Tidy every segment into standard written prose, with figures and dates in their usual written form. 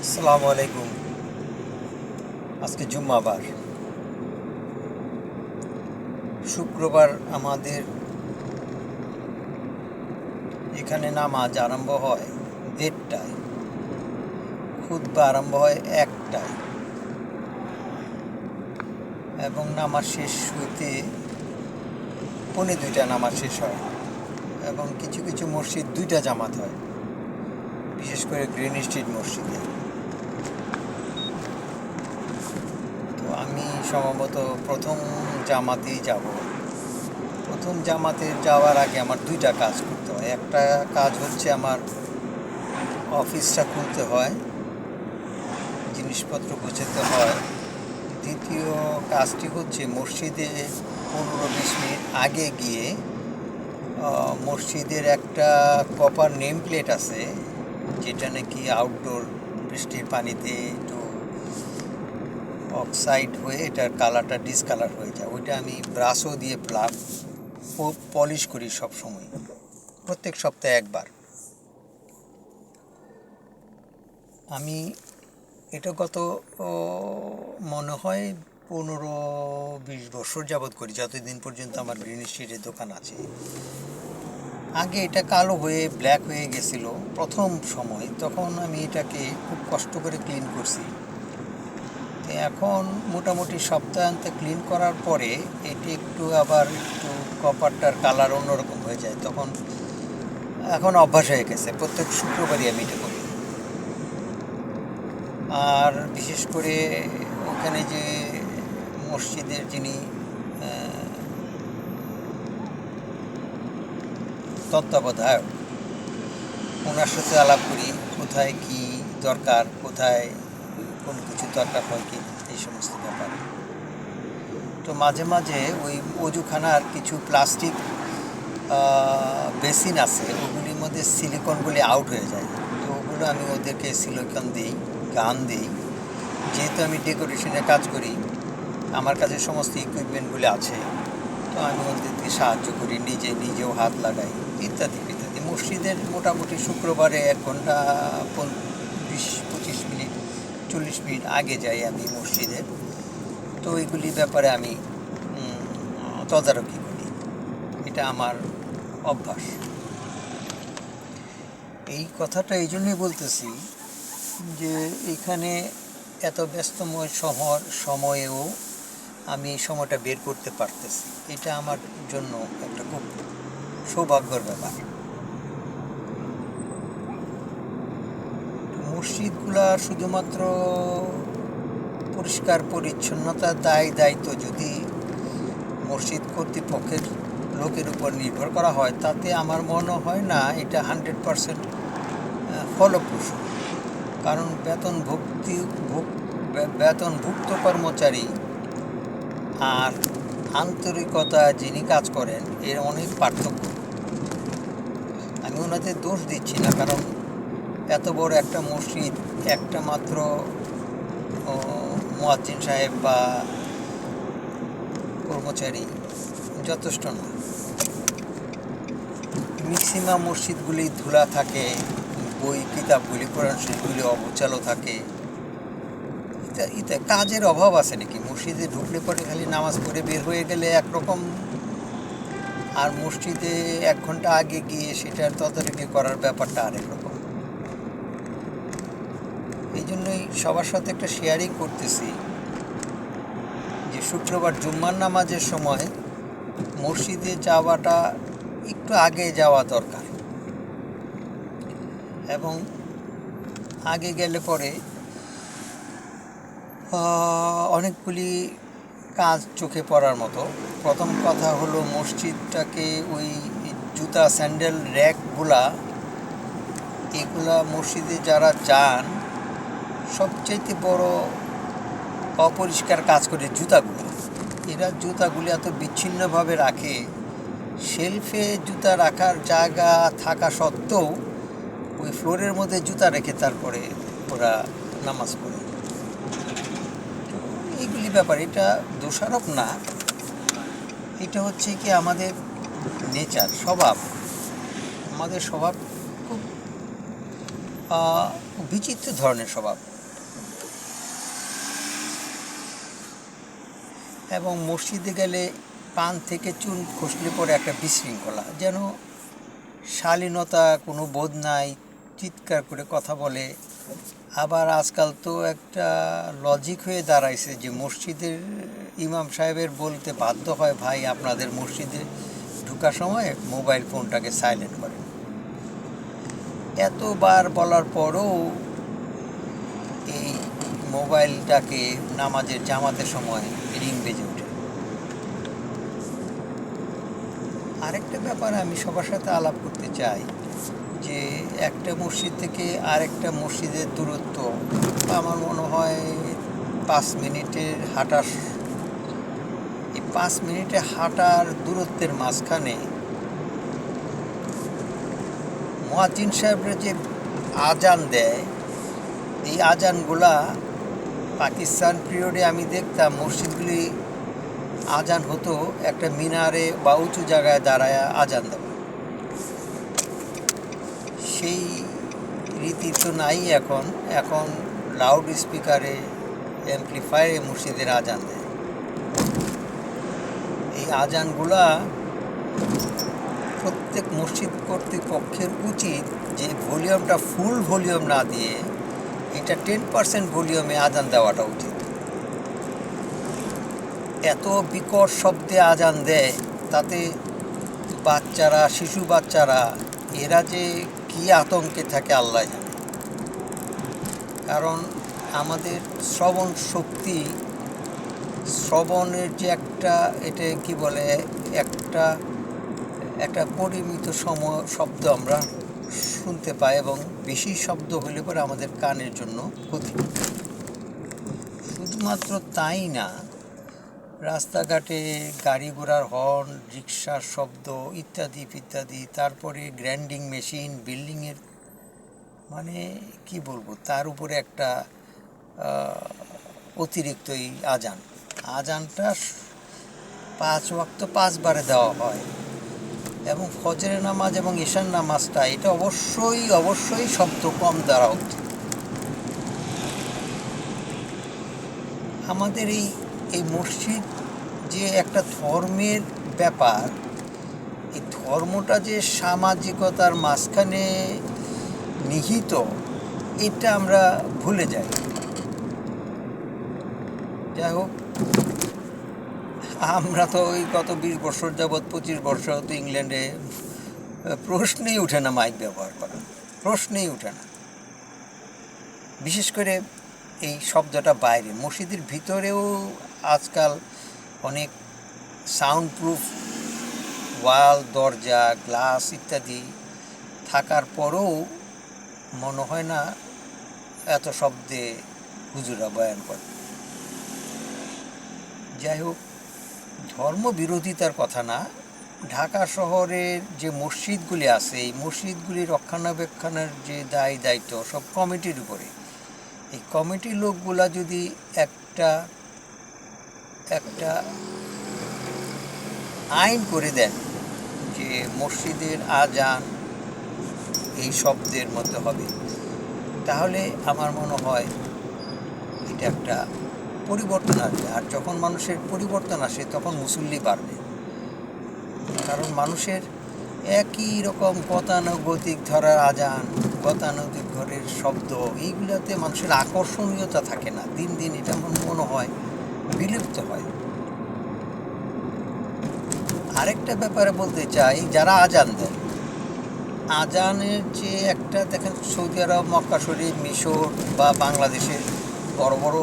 আসসালামু আলাইকুম। আজকে জুম্মাবার, শুক্রবার আমাদের এখানে নামাজ আরম্ভ হয় 1:30টায়, খুতবা আরম্ভ হয় 1টায় এবং নামাজ শেষ হইতে 1:45 নামাজ শেষ হয়। এবং কিছু কিছু মসজিদ 2টা জামাত হয়, বিশেষ করে গ্রিন স্ট্রিট মসজিদে। তো আমি সম্ভবত প্রথম জামাতেই যাব। প্রথম জামাতে যাওয়ার আগে আমার 2টা কাজ করতে হয়। একটা কাজ হচ্ছে আমার অফিসটা খুলতে হয়, জিনিসপত্র গোছাতে হয়। দ্বিতীয় কাজটি হচ্ছে মসজিদে 15-20 মিনিট আগে গিয়ে মসজিদের একটা কপার নেম প্লেট আছে, যেটা নাকি আউটডোর বৃষ্টির পানিতে একটু অক্সাইড হয়ে এটার কালারটা ডিসকালার হয়ে যায়। ওইটা আমি ব্রাশও দিয়ে পলিশ করি সব সময়, প্রত্যেক সপ্তাহে একবার। আমি এটা গত মনে হয় 15-20 বছর যাবৎ করি, যতদিন পর্যন্ত আমার গ্রিন স্ট্রিটের দোকান আছে। আগে এটা কালো হয়ে ব্ল্যাক হয়ে গেছিল প্রথম সময়, তখন আমি এটাকে খুব কষ্ট করে ক্লিন করছি। তো এখন মোটামুটি সপ্তাহান্তে ক্লিন করার পরে এটি একটু কপারটার কালার অন্যরকম হয়ে যায়। তখন এখন অভ্যাস হয়ে গেছে, প্রত্যেক শুক্রবারই আমি এটা করি। আর বিশেষ করে ওখানে যে মসজিদের যিনি তত্ত্বাবধায়ক, ওনার সাথে আলাপ করি, কোথায় কি দরকার, কোথায় কোনো কিছু দরকার হয় কি, এই সমস্ত ব্যাপারে। তো মাঝে মাঝে ওই অজুখানার কিছু প্লাস্টিক বেসিন আছে, ওগুলির মধ্যে সিলিকনগুলি আউট হয়ে যায়। তো ওগুলো আমি ওদেরকে সিলিকন দিই, গান দিই। যেহেতু আমি ডেকোরেশনের কাজ করি, আমার কাছে সমস্ত ইকুইপমেন্টগুলি আছে, তো আমি ওদেরকে সাহায্য করি, নিজেও হাত লাগাই, ইত্যাদি ইত্যাদি। মসজিদের মোটামুটি শুক্রবারে 1 ঘন্টা 20-25 মিনিট 40 মিনিট আগে যাই আমি মসজিদে। তো এইগুলি ব্যাপারে আমি তদারকি করি, এটা আমার অভ্যাস। এই কথাটা এই জন্যই বলতেছি যে এখানে এত ব্যস্তময় সময়েও আমি এই সময়টা বের করতে পারতেছি, এটা আমার জন্য একটা খুব সৌভাগ্যের ব্যাপার। মসজিদগুলা শুধুমাত্র পরিষ্কার পরিচ্ছন্নতার দায়িত্ব যদি মসজিদ কর্তৃপক্ষের লোকের উপর নির্ভর করা হয়, তাতে আমার মনে হয় না এটা 100% ফলপ্রসূ। কারণ বেতনভুক্ত কর্মচারী আর আন্তরিকতা যিনি কাজ করেন, এর অনেক পার্থক্য। আমি ওনাদের দোষ দিচ্ছি না, কারণ এত বড় একটা মসজিদ, একটা মাত্র মুয়াজ্জিন সাহেব বা কর্মচারী যথেষ্ট না। ম্যাক্সিমাম মসজিদগুলি ধুলা থাকে, বই কিতাবগুলি, কোরআন শরীফগুলি অগোছালো থাকে। কাজের অভাব আছে নাকি? মসজিদে ঢুকলে পরে খালি নামাজ পড়ে বের হয়ে গেলে একরকম, আর মসজিদে 1 ঘন্টা আগে গিয়ে সেটার তদারকি করার ব্যাপারটা আরেক রকম। এই জন্যই সবার সাথে একটা শেয়ারিং করতেছি যে শুক্রবার জুম্মার নামাজের সময় মসজিদে যাওয়াটা একটু আগে যাওয়া দরকার, এবং আগে গেলে পরে অনেকগুলি কাজ চোখে পড়ার মতো। প্রথম কথা হলো, মসজিদটাকে ওই জুতা স্যান্ডেল র্যাকগুলা, এগুলা মসজিদে যারা যান সবচাইতে বড় অপরিষ্কার কাজ করে জুতাগুলো। এরা জুতাগুলি এত বিচ্ছিন্নভাবে রাখে, শেলফে জুতা রাখার জায়গা থাকা সত্ত্বেও ওই ফ্লোরের মধ্যে জুতা রেখে তারপরে ওরা নামাজ পড়ে। এইগুলি ব্যাপার, এটা দোষারোপ না, এটা হচ্ছে কি আমাদের নেচার, স্বভাব। আমাদের স্বভাব খুব বিচিত্র ধরনের স্বভাব, এবং মসজিদে গেলে পান থেকে চুন খসলে পরে একটা বিশৃঙ্খলা, যেন শালীনতা কোনো বোধ নাই, চিৎকার করে কথা বলে। আবার আজকাল তো একটা লজিক হয়ে দাঁড়াইছে যে মসজিদের ইমাম সাহেবের বলতে বাধ্য হয়, ভাই আপনাদের মসজিদে ঢোকার সময় মোবাইল ফোনটাকে সাইলেন্ট করেন। এতবার বলার পরও এই মোবাইলটাকে নামাজের জামাতের সময় রিং বেজে ওঠে। আরেকটা ব্যাপার আমি সবার সাথে আলাপ করতে চাই, যে একটা মসজিদ থেকে আরেকটা মসজিদের দূরত্ব আমার মনে হয় 5 মিনিটের হাঁটার। এই 5 মিনিটে হাঁটার দূরত্বের মাঝখানে মুয়াজ্জিন সাহেবরা যে আজান দেয়, এই আজানগুলা পাকিস্তান পিরিয়ডে আমি দেখতাম মসজিদগুলি আজান হতো একটা মিনারে বা উঁচু জায়গায় দাঁড়ায় আজান দেওয়া। সেই রীতি তো নাই এখন। এখন লাউড স্পিকারে, অ্যাম্পলিফায়ারে মসজিদের আজান দেয়। এই আজানগুলা প্রত্যেক মসজিদ কর্তৃপক্ষের উচিত যে ভলিউমটা ফুল ভলিউম না দিয়ে এটা 10% ভলিউমে আজান দেওয়াটা উচিত। এত বিকট শব্দে আজান দেয়, তাতে বাচ্চারা, শিশু বাচ্চারা, এরা যে কী আতঙ্কে থাকে আল্লাহ জানে। কারণ আমাদের শ্রবণ শক্তি, শ্রবণের যে একটা, এটা কি বলে, একটা একটা পরিমিত শব্দ আমরা শুনতে পাই, এবং বেশি শব্দ হলে পরে আমাদের কানের জন্য ক্ষতি। শুধুমাত্র তাই না, রাস্তাঘাটে গাড়ি ঘোড়ার হর্ন, রিক্সার শব্দ ইত্যাদি ইত্যাদি, তারপরে গ্রাইন্ডিং মেশিন, বিল্ডিংয়ের, মানে কি বলবো, তার উপরে একটা অতিরিক্ত এই আজানটা 5 ওয়াক্ত 5 বারে দেওয়া হয়, এবং ফজরের নামাজ এবং ঈশার নামাজটা এটা অবশ্যই অবশ্যই শব্দ কম দেওয়া উচিত। আমাদের এই মসজিদ যে একটা ধর্মের ব্যাপার, এই ধর্মটা যে সামাজিকতার মাঝখানে নিহিত, এটা আমরা ভুলে যাই। যাই হোক, আমরা তো ওই গত 20 বছর যাবৎ, 25 বছর তো ইংল্যান্ডে প্রশ্নেই উঠে না মাইক ব্যবহার করা, প্রশ্নেই উঠে না। বিশেষ করে এই শব্দটা বাইরে, মসজিদের ভিতরেও আজকাল অনেক সাউন্ড প্রুফ ওয়াল, দরজা, গ্লাস ইত্যাদি থাকার পরেও মনে হয় না এত শব্দে হুজুরা বয়ান করে। যাই হোক, ধর্ম বিরোধিতার কথা না, ঢাকা শহরের যে মসজিদগুলি আছে, এই মসজিদগুলি রক্ষণাবেক্ষণের যে দায়িত্ব সব কমিটির উপরে। এই কমিটির লোকগুলা যদি একটা আইন করে দেন যে মসজিদের আজান এই শব্দের মধ্যে হবে, তাহলে আমার মনে হয় এটা একটা পরিবর্তন আসবে। আর যখন মানুষের পরিবর্তন আসে তখন মুসল্লি বাড়বে। কারণ মানুষের একই রকম গতানুগতিক ধরার আজান, গতানুগতিক ঘরের শব্দ, এইগুলোতে মানুষের আকর্ষণীয়তা থাকে না। দিন দিন এটা আমার মনে হয় বিলুপ্ত হয়। আরেকটা ব্যাপারে বলতে চাই, যারা আজান দেন, আজানের যে একটা দেখেন, সৌদি আরব, মক্কা শরীফ, মিশর বা বাংলাদেশের বড় বড়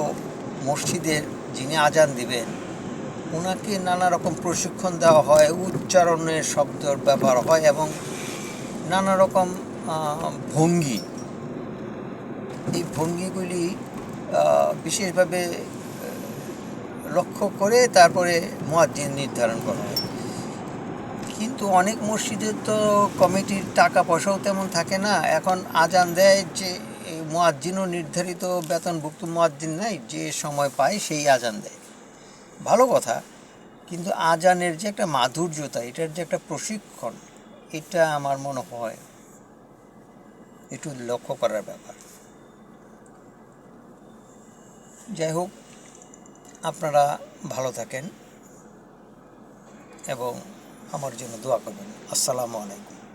মসজিদের যিনি আজান দিবেন, ওনাকে নানা রকম প্রশিক্ষণ দেওয়া হয়, উচ্চারণের শব্দের ব্যবহার হয়, এবং নানা রকম ভঙ্গি, এই ভঙ্গিগুলি বিশেষভাবে লক্ষ্য করে তারপরে মুয়াজ্জিন নির্ধারণ করা হয়। কিন্তু অনেক মসজিদে তো কমিটির টাকা পয়সাও তেমন থাকে না। এখন আজান দেয় যে মুয়াজ্জিনও নির্ধারিত বেতনভুক্ত মুয়াজ্জিন নাই, যে সময় পায় সেই আজান দেয়, ভালো কথা। কিন্তু আজানের যে একটা মাধুর্যতা, এটার যে একটা প্রশিক্ষণ, এটা আমার মনে হয় একটু লক্ষ্য করার ব্যাপার। যাই হোক, আপনারা ভালো থাকেন এবং আমার জন্য দোয়া করবেন। আসসালামু আলাইকুম।